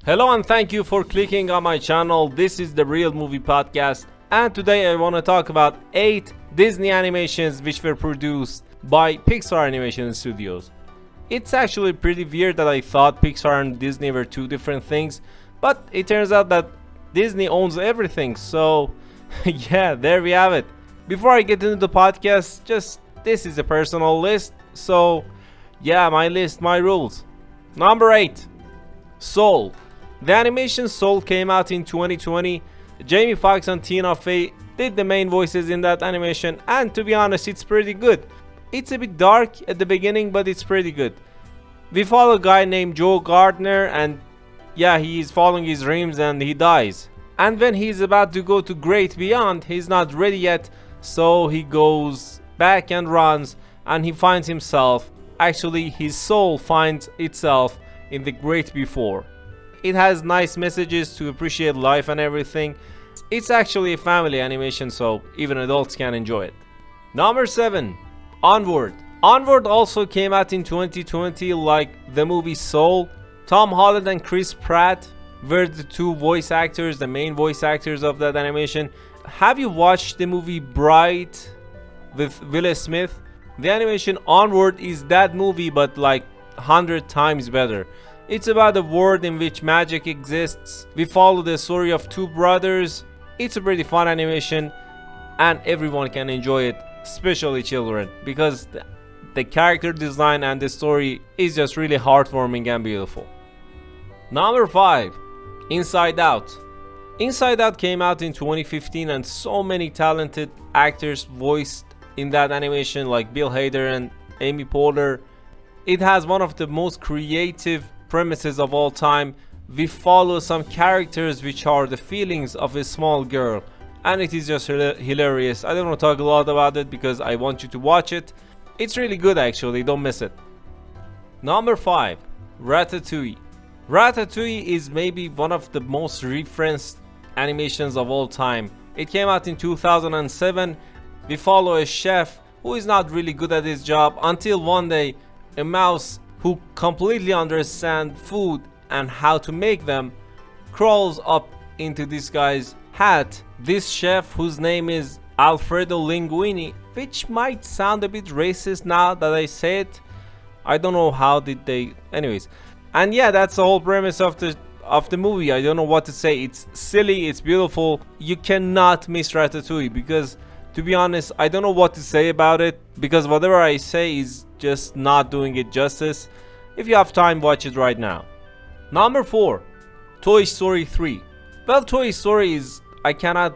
Hello and thank you for clicking on my channel. This is the Real Movie Podcast, and today I want to talk about 8 Disney animations which were produced by Pixar Animation Studios. It's actually pretty weird that I thought Pixar and Disney were two different things, but it turns out that Disney owns everything, so yeah, there we have it. Before I get into the podcast, this is a personal list, so yeah, my list, my rules. Number 8, Soul. The animation Soul came out in 2020. Jamie Foxx and Tina Fey did the main voices in that animation, and to be honest, it's pretty good. It's a bit dark at the beginning, but it's pretty good. We follow a guy named Joe Gardner, and yeah, he is following his dreams and he dies. And when he's about to go to Great Beyond, he's not ready yet, so he goes back and runs, and he finds himself, actually his soul finds itself in the Great Before. It has nice messages to appreciate life and everything. It's actually a family animation, so even adults can enjoy it. Number 7, Onward. Onward also came out in 2020 like the movie Soul. Tom Holland and Chris Pratt were the two voice actors, the main voice actors of that animation. Have you watched the movie Bright with Will Smith? The animation Onward is that movie, but like 100 times better. It's about a world in which magic exists. We follow the story of two brothers. It's a pretty fun animation and everyone can enjoy it, especially children, because the character design and the story is just really heartwarming and beautiful. Number 5, Inside Out. Inside Out came out in 2015 and so many talented actors voiced in that animation like Bill Hader and Amy Poehler. It has one of the most creative premises of all time. We follow some characters which are the feelings of a small girl, and it is just hilarious. I don't want to talk a lot about it because I want you to watch it. It's really good actually, don't miss it. Number 5, Ratatouille. Ratatouille is maybe one of the most referenced animations of all time. It came out in 2007. We follow a chef who is not really good at his job until one day a mouse who completely understands food and how to make them crawls up into this guy's hat. This chef, whose name is Alfredo Linguini, which might sound a bit racist now that I say it. I don't know how did they, anyways. And yeah, that's the whole premise of the movie. I don't know what to say. It's silly, it's beautiful. You cannot miss Ratatouille because, to be honest, I don't know what to say about it because whatever I say is just not doing it justice. If you have time, watch it right now. Number 4, Toy Story 3. Well, Toy Story is, I cannot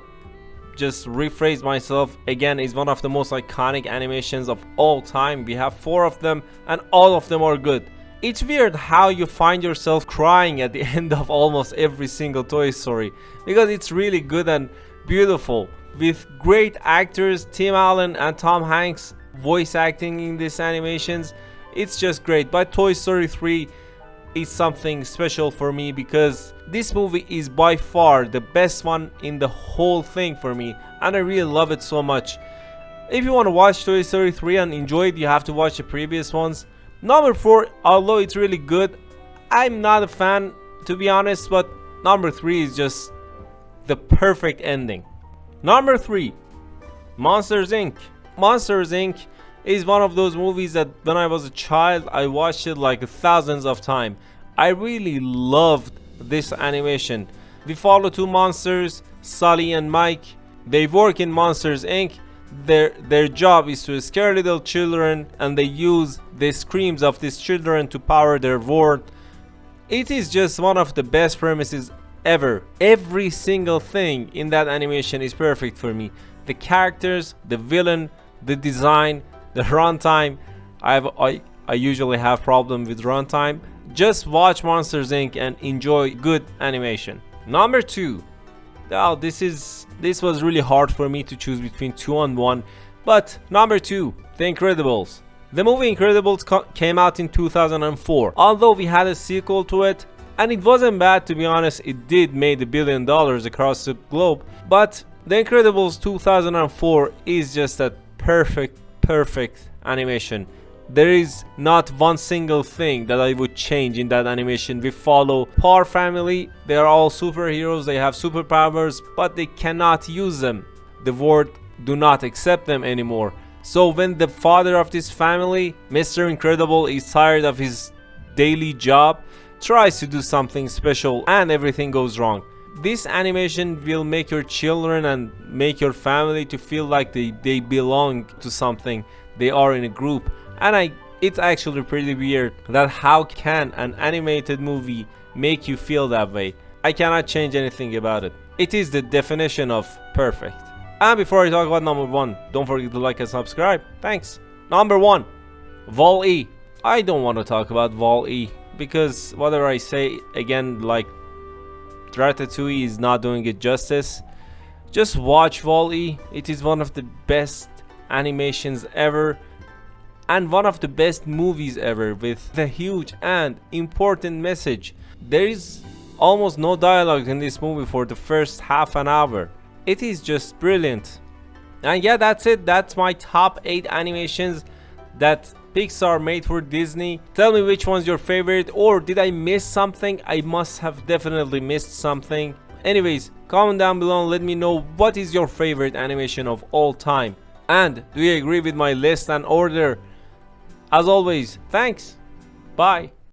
just rephrase myself again, is one of the most iconic animations of all time. We have 4 of them and all of them are good. It's weird how you find yourself crying at the end of almost every single Toy Story because it's really good and beautiful with great actors, Tim Allen and Tom Hanks voice acting in these animations. It's just great. But Toy Story 3 is something special for me because this movie is by far the best one in the whole thing for me, and I really love it so much. If you want to watch Toy Story 3 and enjoy it, you have to watch the previous ones. Number 4, although it's really good, I'm not a fan to be honest, but number 3 is just the perfect ending. Number 3, Monsters Inc. Monsters Inc. is one of those movies that when I was a child I watched it like thousands of times. I really loved this animation. We follow 2 monsters, Sully and Mike. They work in Monsters Inc. Their job is to scare little children, and they use the screams of these children to power their world. It is just one of the best premises ever. Every single thing in that animation is perfect for me. The characters, the villain, the design, the runtime. I usually have problem with runtime. Just watch Monsters Inc. and enjoy good animation. Number 2. Now this was really hard for me to choose between 2 and 1, but number 2, The Incredibles. The movie Incredibles came out in 2004. Although we had a sequel to it, and it wasn't bad to be honest. It did made $1 billion across the globe, but The Incredibles 2004 is just a perfect animation. There is not one single thing that I would change in that animation. We follow Par family. They are all superheroes. They have superpowers, but they cannot use them. The world do not accept them anymore. So when the father of this family, Mr. Incredible, is tired of his daily job, tries to do something special, and everything goes wrong. This animation will make your children and make your family to feel like they belong to something. They are in a group. And it's actually pretty weird that how can an animated movie make you feel that way. I cannot change anything about it. It is the definition of perfect. And before I talk about number 1, don't forget to like and subscribe. Thanks. Number 1, Vole. I don't want to talk about Vole because whatever I say, again, like Ratatouille is not doing it justice. Just watch Vole. It is one of the best animations ever and one of the best movies ever, with a huge and important message. There is almost no dialogue in this movie for the first half an hour. It is just brilliant. And yeah, that's it. That's my top 8 animations that Pixar made for Disney. Tell me which one's your favorite, or did I miss something? I must have definitely missed something. Anyways, comment down below and let me know what is your favorite animation of all time. And do you agree with my list and order? As always, thanks. Bye.